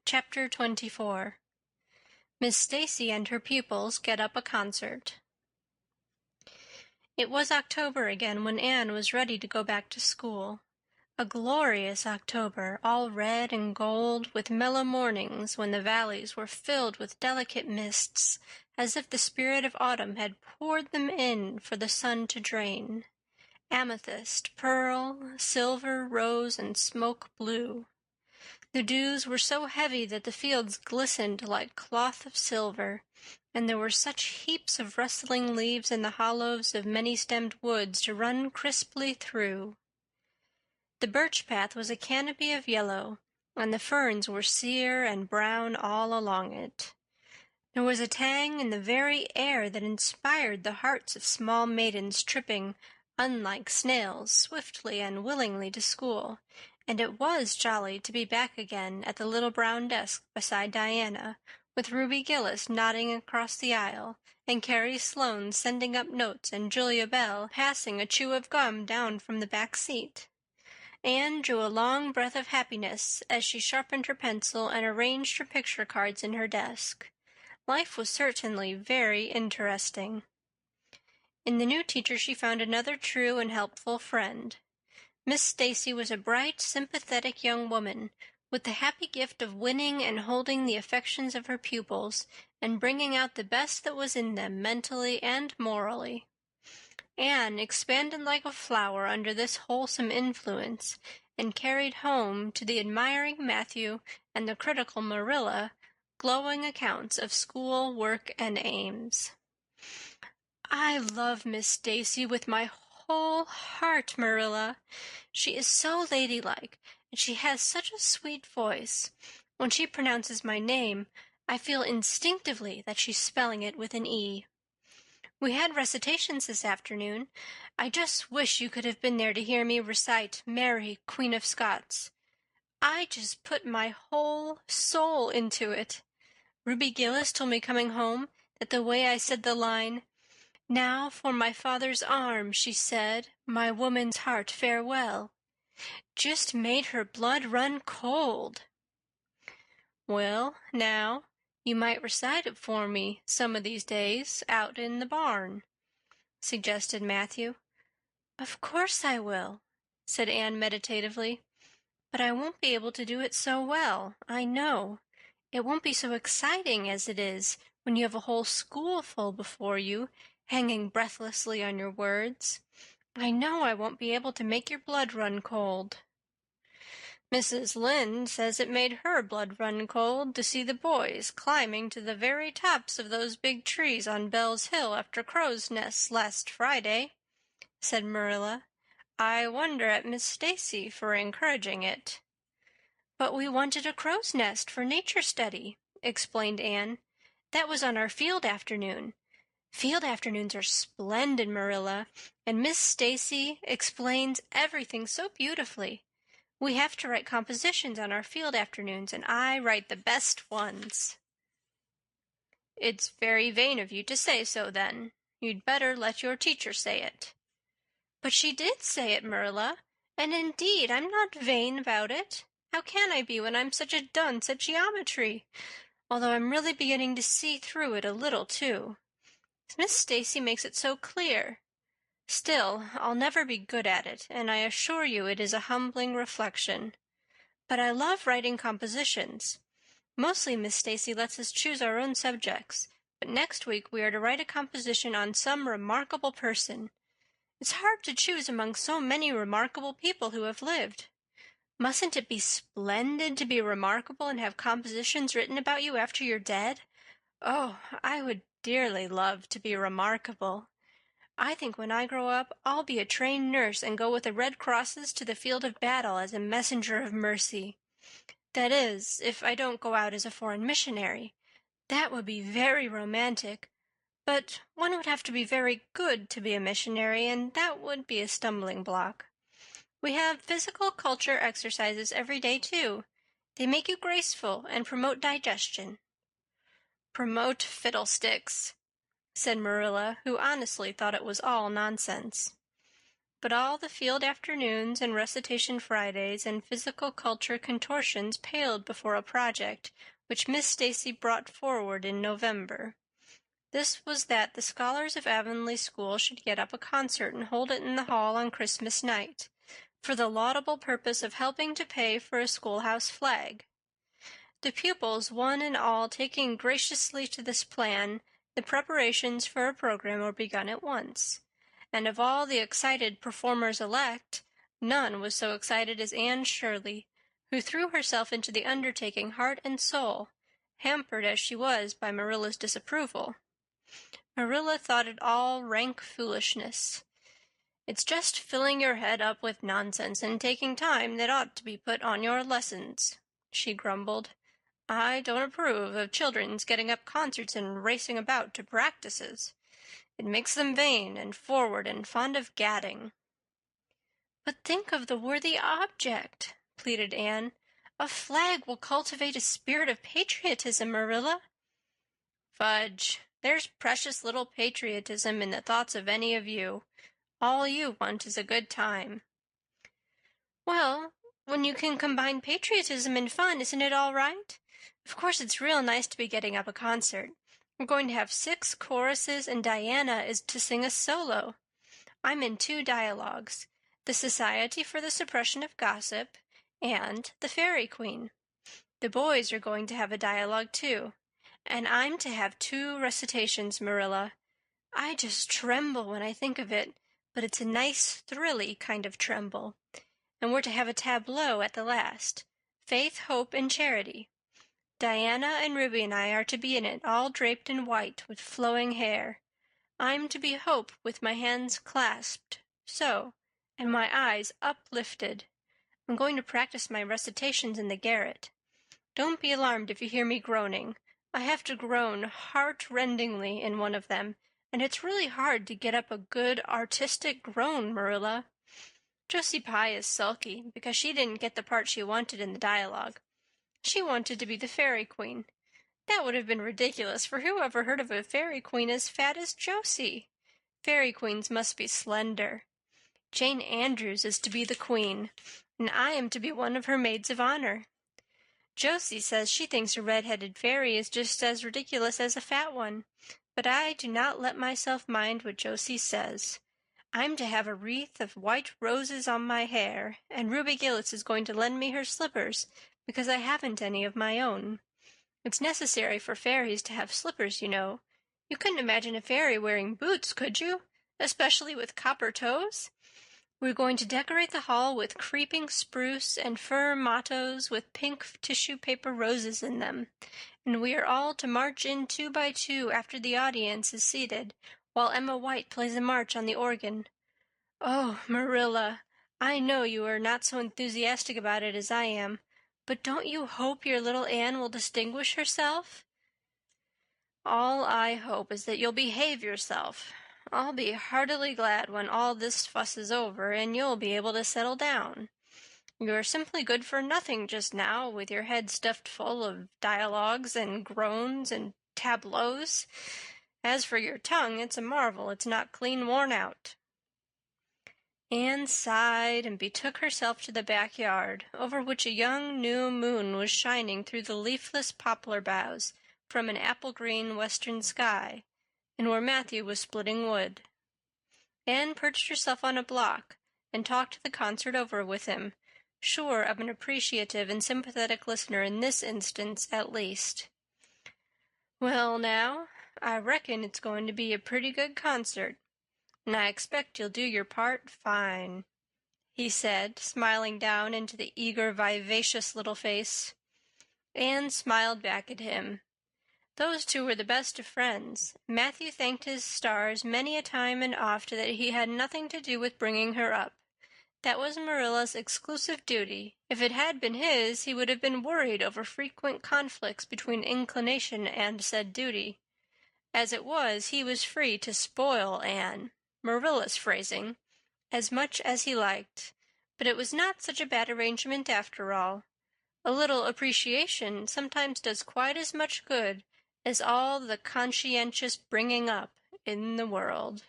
Chapter 24 Miss Stacy and Her Pupils Get Up a Concert. It was October again when Anne was ready to go back to school. A glorious October, all red and gold, with mellow mornings when the valleys were filled with delicate mists, as if the spirit of autumn had poured them in for the sun to drain. Amethyst, pearl, silver, rose, and smoke blue. The dews were so heavy that the fields glistened like cloth of silver, and there were such heaps of rustling leaves in the hollows of many-stemmed woods to run crisply through. The birch path was a canopy of yellow, and the ferns were sere and brown all along it. There was a tang in the very air that inspired the hearts of small maidens tripping, unlike snails, swiftly and willingly to school, and it was jolly to be back again at the little brown desk beside Diana, with Ruby Gillis nodding across the aisle, and Carrie Sloane sending up notes and Julia Bell passing a chew of gum down from the back seat. Anne drew a long breath of happiness as she sharpened her pencil and arranged her picture cards in her desk. Life was certainly very interesting. In the new teacher she found another true and helpful friend. Miss Stacy was a bright, sympathetic young woman, with the happy gift of winning and holding the affections of her pupils, and bringing out the best that was in them mentally and morally. Anne expanded like a flower under this wholesome influence, and carried home to the admiring Matthew and the critical Marilla glowing accounts of school, work, and aims. "I love Miss Stacy with my whole heart, Marilla. She is so ladylike, and she has such a sweet voice. When she pronounces my name, I feel instinctively that she's spelling it with an E. We had recitations this afternoon. I just wish you could have been there to hear me recite Mary, Queen of Scots. I just put my whole soul into it. Ruby Gillis told me coming home that the way I said the line, 'Now for my father's arms,' she said, 'my woman's heart farewell,' just made her blood run cold." "Well, now, you might recite it for me some of these days out in the barn," suggested Matthew. "Of course I will," said Anne meditatively. "But I won't be able to do it so well, I know. It won't be so exciting as it is when you have a whole school full before you, hanging breathlessly on your words. I know I won't be able to make your blood run cold." "Mrs. Lynde says it made her blood run cold to see the boys climbing to the very tops of those big trees on Bell's Hill after crow's nests last Friday," said Marilla. "I wonder at Miss Stacy for encouraging it." "But we wanted a crow's nest for nature study," explained Anne. "That was on our field afternoon. Field afternoons are splendid, Marilla, and Miss Stacy explains everything so beautifully. We have to write compositions on our field afternoons, and I write the best ones." "It's very vain of you to say so, then. You'd better let your teacher say it." "But she did say it, Marilla, and indeed I'm not vain about it. How can I be when I'm such a dunce at geometry? Although I'm really beginning to see through it a little, too. Miss Stacy makes it so clear. Still, I'll never be good at it, and I assure you it is a humbling reflection. But I love writing compositions. Mostly Miss Stacy lets us choose our own subjects, but next week we are to write a composition on some remarkable person. It's hard to choose among so many remarkable people who have lived. Mustn't it be splendid to be remarkable and have compositions written about you after you're dead? Oh, I would dearly love to be remarkable. I think when I grow up I'll be a trained nurse and go with the Red Crosses to the field of battle as a messenger of mercy. That is, if I don't go out as a foreign missionary. That would be very romantic. But one would have to be very good to be a missionary, and that would be a stumbling block. We have physical culture exercises every day, too. They make you graceful and promote digestion." "Promote fiddlesticks," said Marilla, who honestly thought it was all nonsense. but all the field afternoons and recitation Fridays and physical culture contortions paled before a project which Miss Stacy brought forward in November. This was that the scholars of Avonlea School should get up a concert and hold it in the hall on Christmas night, for the laudable purpose of helping to pay for a schoolhouse flag. The pupils, one and all, taking graciously to this plan, the preparations for a program were begun at once, and of all the excited performers-elect, none was so excited as Anne Shirley, who threw herself into the undertaking heart and soul, hampered as she was by Marilla's disapproval. Marilla thought it all rank foolishness. "It's just filling your head up with nonsense and taking time that ought to be put on your lessons," she grumbled. "I don't approve of children's getting up concerts and racing about to practices. It makes them vain and forward and fond of gadding." "But think of the worthy object," pleaded Anne. "A flag will cultivate a spirit of patriotism, Marilla." "Fudge! There's precious little patriotism in the thoughts of any of you. All you want is a good time." "Well, when you can combine patriotism and fun, isn't it all right? Of course it's real nice to be getting up a concert. We're going to have 6 choruses and Diana is to sing a solo. I'm in 2 dialogues, the Society for the Suppression of Gossip and the Fairy Queen. The boys are going to have a dialogue too, and I'm to have 2 recitations, Marilla. I just tremble when I think of it, but it's a nice, thrilly kind of tremble. And we're to have a tableau at the last, Faith, Hope, and Charity. Diana and Ruby and I are to be in it, all draped in white with flowing hair. I'm to be Hope with my hands clasped, so, and my eyes uplifted. I'm going to practice my recitations in the garret. Don't be alarmed if you hear me groaning. I have to groan heart-rendingly in one of them, and it's really hard to get up a good artistic groan, Marilla. Josie Pye is sulky because she didn't get the part she wanted in the dialogue. She wanted to be the Fairy Queen. That would have been ridiculous, for who ever heard of a Fairy Queen as fat as Josie? Fairy Queens must be slender. Jane Andrews is to be the Queen, and I am to be one of her maids of honor. Josie says she thinks a red-headed fairy is just as ridiculous as a fat one, but I do not let myself mind what Josie says. I'm to have a wreath of white roses on my hair, and Ruby Gillis is going to lend me her slippers, because I haven't any of my own. It's necessary for fairies to have slippers, you know. You couldn't imagine a fairy wearing boots, could you? Especially with copper toes? We're going to decorate the hall with creeping spruce and fir mottos with pink tissue paper roses in them, and we are all to march in 2 by 2 after the audience is seated, while Emma White plays a march on the organ. Oh, Marilla, I know you are not so enthusiastic about it as I am, but don't you hope your little Anne will distinguish herself? All I hope is that you'll behave yourself. I'll be heartily glad when all this fuss is over and you'll be able to settle down. You're simply good for nothing just now, with your head stuffed full of dialogues and groans and tableaus. As for your tongue, it's a marvel it's not clean worn out." Anne sighed and betook herself to the backyard, over which a young new moon was shining through the leafless poplar boughs from an apple-green western sky, and where Matthew was splitting wood. Anne perched herself on a block and talked the concert over with him, sure of an appreciative and sympathetic listener in this instance at least. "Well, now, I reckon it's going to be a pretty good concert, and I expect you'll do your part fine," he said, smiling down into the eager, vivacious little face. Anne smiled back at him. Those 2 were the best of friends. Matthew thanked his stars many a time and oft that he had nothing to do with bringing her up. That was Marilla's exclusive duty. If it had been his, he would have been worried over frequent conflicts between inclination and said duty. As it was, he was free to spoil Anne, Marilla's phrasing, as much as he liked, but it was not such a bad arrangement after all. A little appreciation sometimes does quite as much good as all the conscientious bringing up in the world.